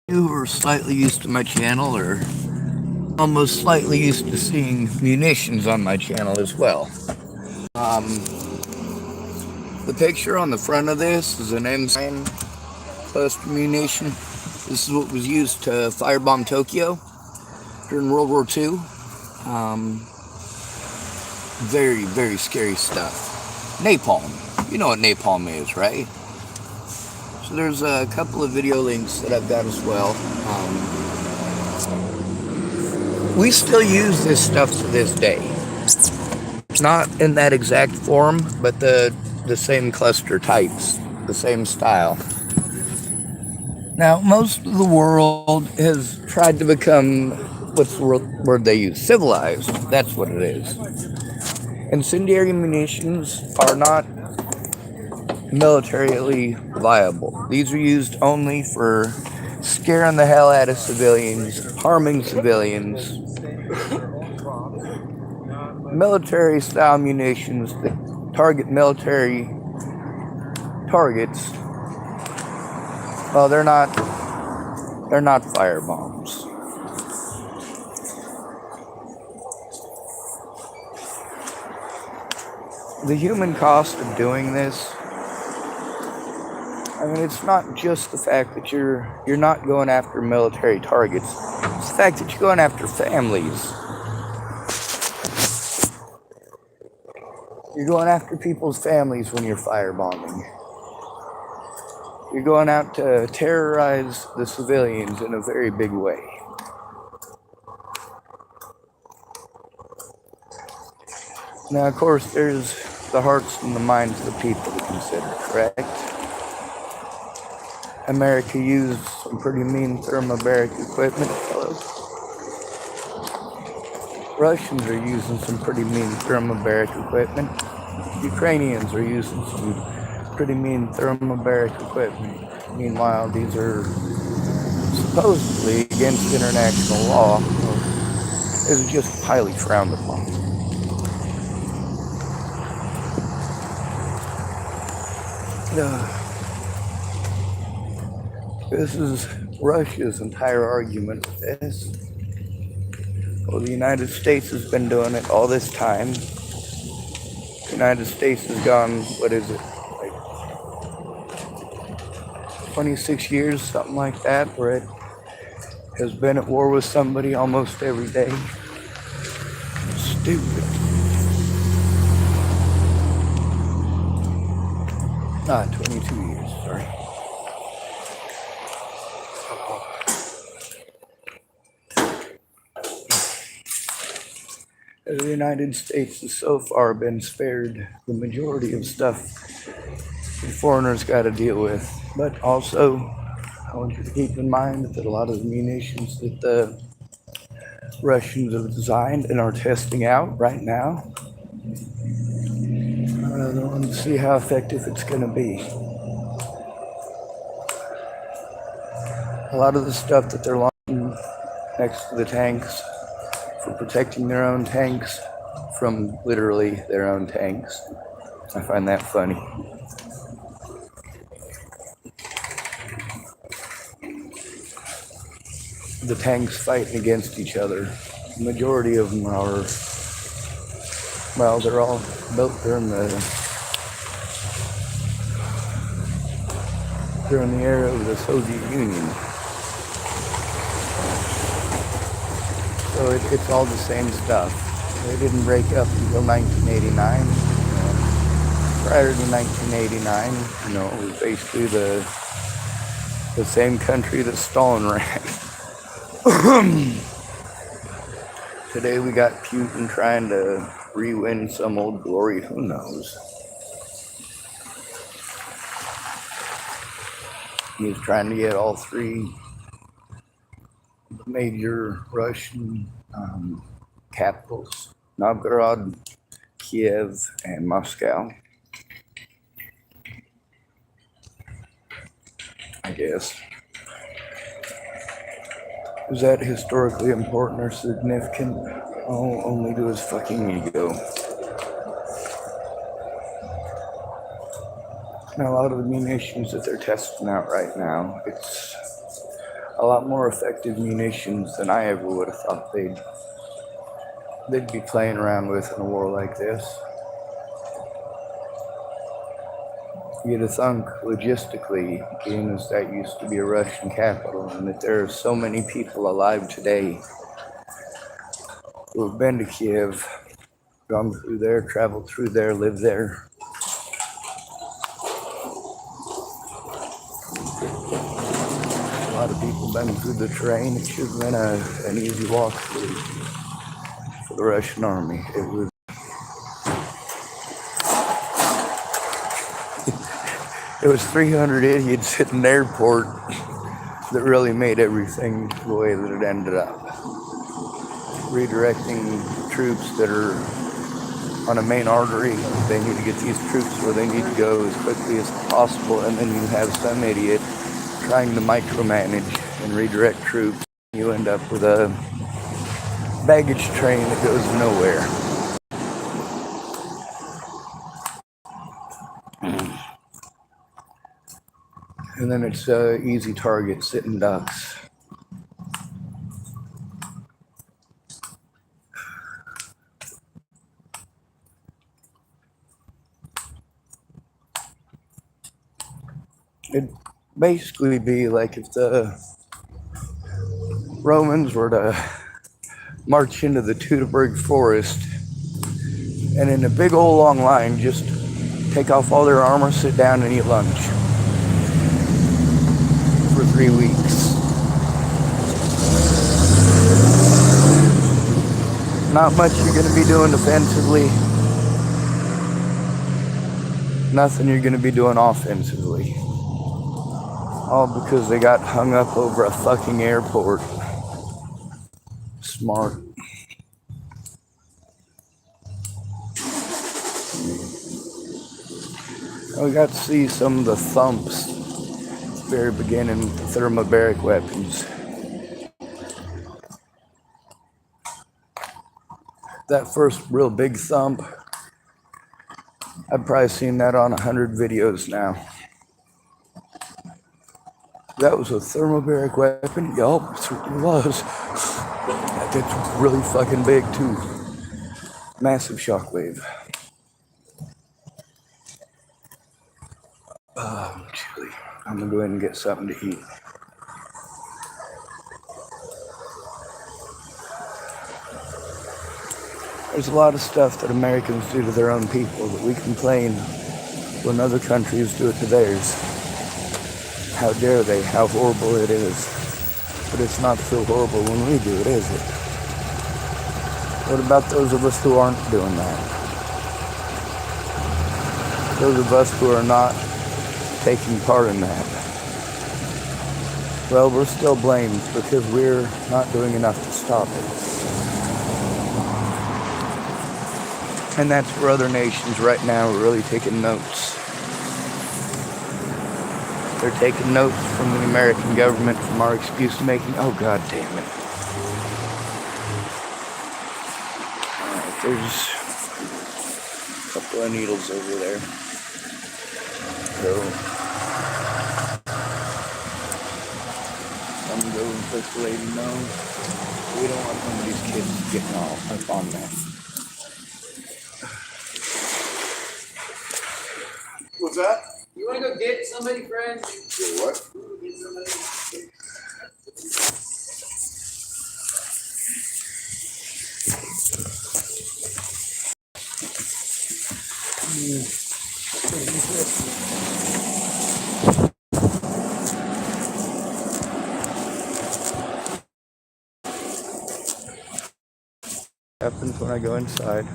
Who are slightly used to my channel or almost slightly used to seeing munitions on my channel as well. The picture on the front of this is an M9 cluster munition. This is what was used to firebomb Tokyo during World War II. Very, very scary stuff. Napalm. You know what napalm is, right? So there's a couple of video links that I've got as well. We still use this stuff to this day. Not in that exact form, but the same cluster types, the same style. Now, most of the world has tried to become, what's the word they use? Civilized. That's what it is. Incendiary munitions are not militarily viable. These are used only for scaring the hell out of civilians, harming civilians. Military style munitions that target military targets, well, they're not fire bombs. The human cost of doing this, I mean, it's not just the fact that you're not going after military targets. It's the fact that you're going after families. You're going after people's families when you're firebombing. You're going out to terrorize the civilians in a very big way. Now, of course, there's the hearts and the minds of the people to consider, correct? America used some pretty mean thermobaric equipment. Russians are using some pretty mean thermobaric equipment. Ukrainians are using some pretty mean thermobaric equipment. Meanwhile, these are supposedly against international law, or is just highly frowned upon. This is Russia's entire argument with this. Well, the United States has been doing it all this time. The United States has gone, what is it, like 26 years, something like that, where it has been at war with somebody almost every day. Stupid. 22 years, sorry. The United States has so far been spared the majority of stuff that foreigners got to deal with. But also, I want you to keep in mind that a lot of the munitions that the Russians have designed and are testing out right now, I want to see how effective it's going to be. A lot of the stuff that they're launching next to the tanks for protecting their own tanks from literally their own tanks. I find that funny. The tanks fighting against each other. The majority of them are, well, they're all built during the era of the Soviet Union. So it's all the same stuff. They didn't break up until 1989. Prior to 1989, it was basically the same country that Stalin ran. Today we got Putin trying to re-win some old glory. Who knows? He's trying to get all three major Russian capitals, Novgorod, Kiev, and Moscow, I guess. Is that historically important or significant? Oh, only to his fucking ego. Now, a lot of the munitions that they're testing out right now, it's a lot more effective munitions than I ever would have thought they'd be playing around with in a war like this. You'd have thunk logistically, being as that used to be a Russian capital, and that there are so many people alive today who have been to Kiev, gone through there, traveled through there, lived there. A lot of people been through the terrain. It should have been an easy walk for the Russian army. It was 300 idiots hitting the airport that really made everything the way that it ended up. Redirecting troops that are on a main artery, they need to get these troops where they need to go as quickly as possible, and then you have some idiot trying to micromanage and redirect troops. You end up with a baggage train that goes nowhere. And then it's easy target, sitting ducks. It'd basically be like if the Romans were to march into the Teutoburg forest and in a big old long line just take off all their armor, sit down and eat lunch for 3 weeks. Not much you're going to be doing defensively. Nothing you're going to be doing offensively. All because they got hung up over a fucking airport. Smart. We got to see some of the thumps at the very beginning with the thermobaric weapons. That first real big thump, I've probably seen that on 100 videos now. That was a thermobaric weapon? Yup, it was. That's really fucking big too. Massive shockwave. I'm chilly. I'm gonna go ahead and get something to eat. There's a lot of stuff that Americans do to their own people that we complain when other countries do it to theirs. How dare they? How horrible it is. But it's not so horrible when we do it, is it? What about those of us who aren't doing that? Those of us who are not taking part in that. Well, we're still blamed because we're not doing enough to stop it. And that's where other nations right now are really taking notes. They're taking notes from the American government, from our excuse making. Oh, God damn it. Alright, there's a couple of needles over there. So, I'm going to go and let the lady know. We don't want one of these kids getting all up on that. What's that? You want to go get somebody, friend? Get what? Get somebody. Happens when I go inside.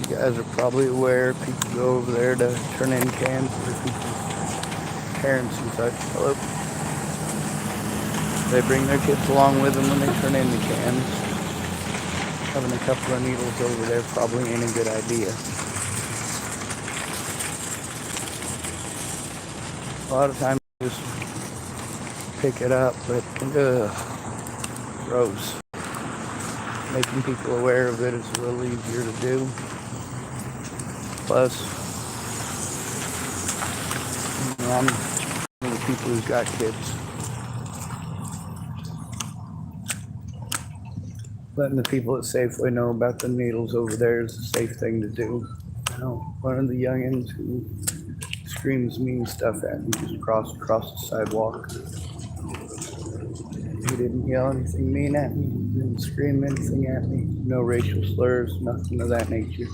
You guys are probably aware people go over there to turn in cans for people's parents and such. Hello. They bring their kids along with them when they turn in the cans. Having a couple of needles over there probably ain't a good idea. A lot of times just pick it up, but gross. Making people aware of it is a little easier to do. Plus, on for the people who's got kids. Letting the people at Safeway know about the needles over there is a safe thing to do. You know, one of the youngins who screams mean stuff at me just across the sidewalk. He didn't yell anything mean at me, he didn't scream anything at me, no racial slurs, nothing of that nature.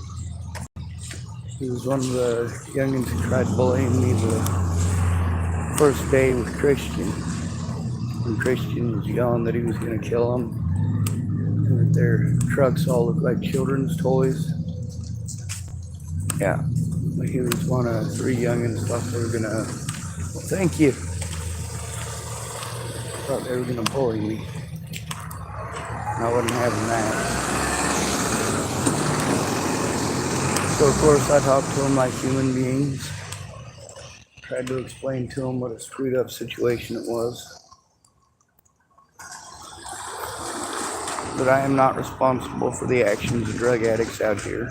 He was one of the youngins who tried bullying me the first day with Christian. When Christian was yelling that he was going to kill him, and that their trucks all look like children's toys. Yeah, but he was one of 3 youngins thought they were going to, well, thank you, thought they were going to bully me. I wasn't having that. So of course I talked to them like human beings. Tried to explain to them what a screwed up situation it was. That I am not responsible for the actions of drug addicts out here.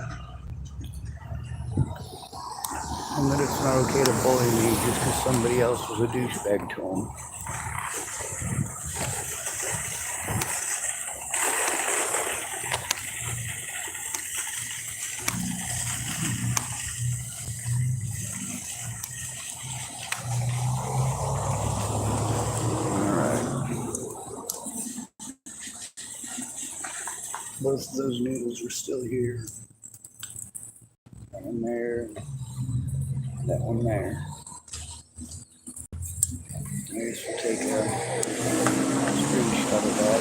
And that it's not okay to bully me just because somebody else was a douchebag to them. Both of those noodles are still here. That one there, that one there. I guess we'll take a screenshot of that.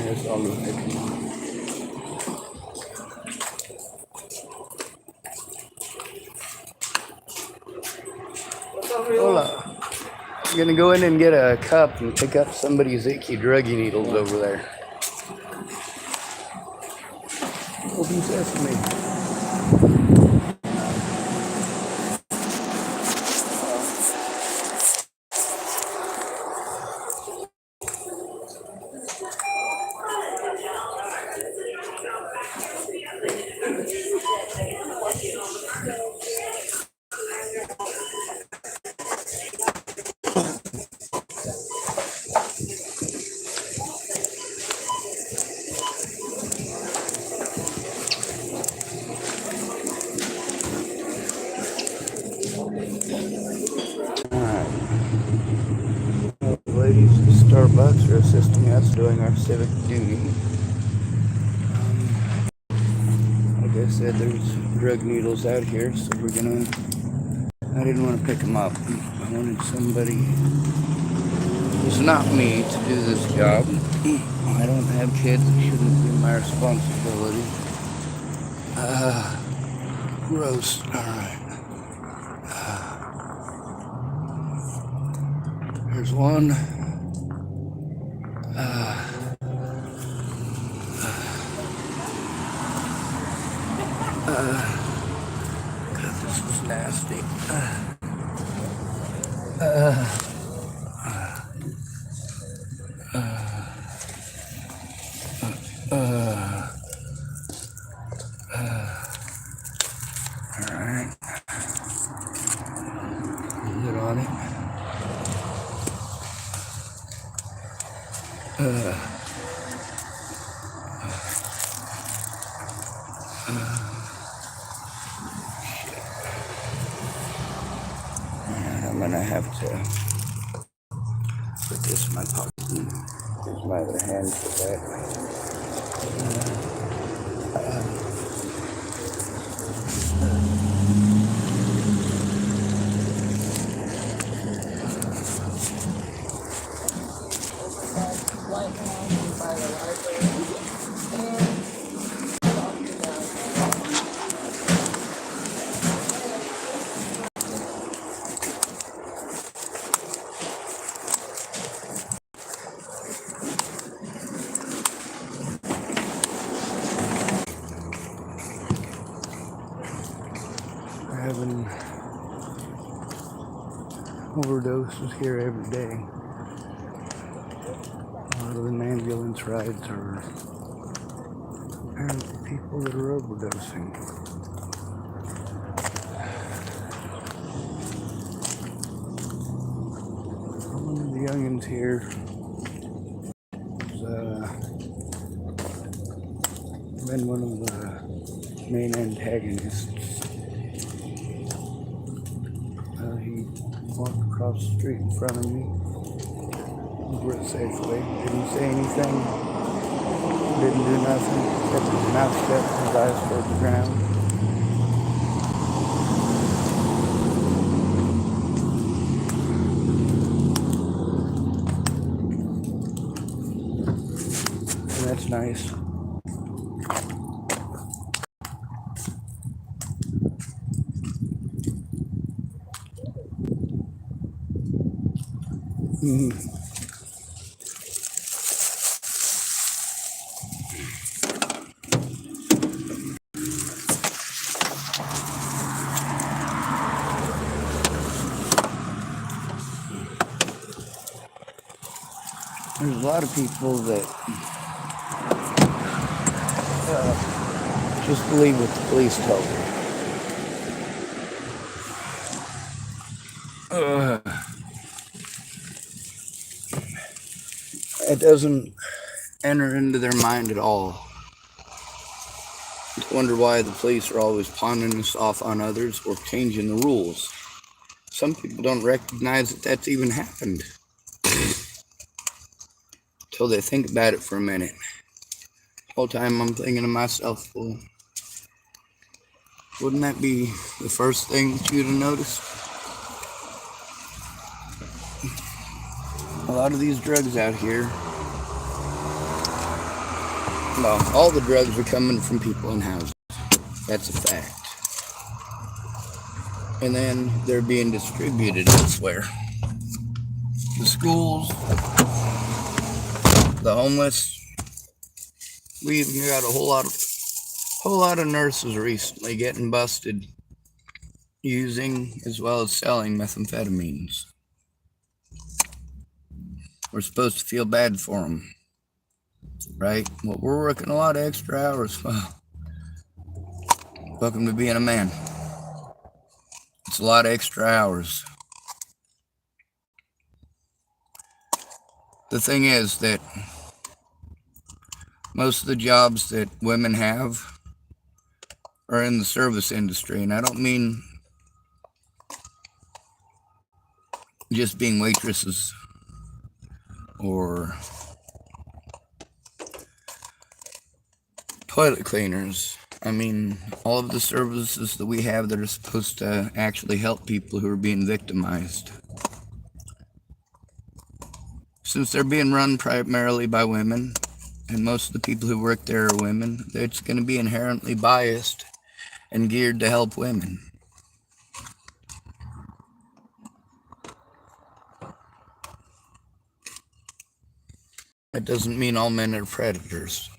There's all the pictures. Hola. I'm gonna go in and get a cup and pick up somebody's icky druggy needles over there. Open sesame. The ladies at Starbucks are assisting us doing our civic duty. Like I said, there's drug needles out here, so we're gonna. I didn't want to pick them up. I wanted somebody who's not me to do this job. I don't have kids, it shouldn't be my responsibility. Gross. Alright. There's one. God, this is nasty. Alright. Get on it. And I'm gonna have to put this in my pocket. Use my other hand for that. Having overdoses here every day. A lot of the ambulance rides are apparently people that are overdosing. One of the youngins here has been one of the main antagonists. He walked across the street in front of me over at Safeway. Didn't say anything, didn't do nothing, kept his mouth shut and his eyes toward the ground. And that's nice. There's a lot of people that just believe what the police tell them. It doesn't enter into their mind at all. I wonder why the police are always pawning this off on others or changing the rules. Some people don't recognize that that's even happened until they think about it for a minute. The whole time I'm thinking to myself, well, wouldn't that be the first thing that you'd have noticed? A lot of these drugs out here, well, all the drugs are coming from people in houses. That's a fact. And then they're being distributed elsewhere. The schools, the homeless. We even got a whole lot of nurses recently getting busted using as well as selling methamphetamines. We're supposed to feel bad for them, right? Well, we're working a lot of extra hours. Well, welcome to being a man. It's a lot of extra hours. The thing is that most of the jobs that women have are in the service industry, and I don't mean just being waitresses or toilet cleaners. I mean, all of the services that we have that are supposed to actually help people who are being victimized. Since they're being run primarily by women, and most of the people who work there are women, it's going to be inherently biased and geared to help women. That doesn't mean all men are predators.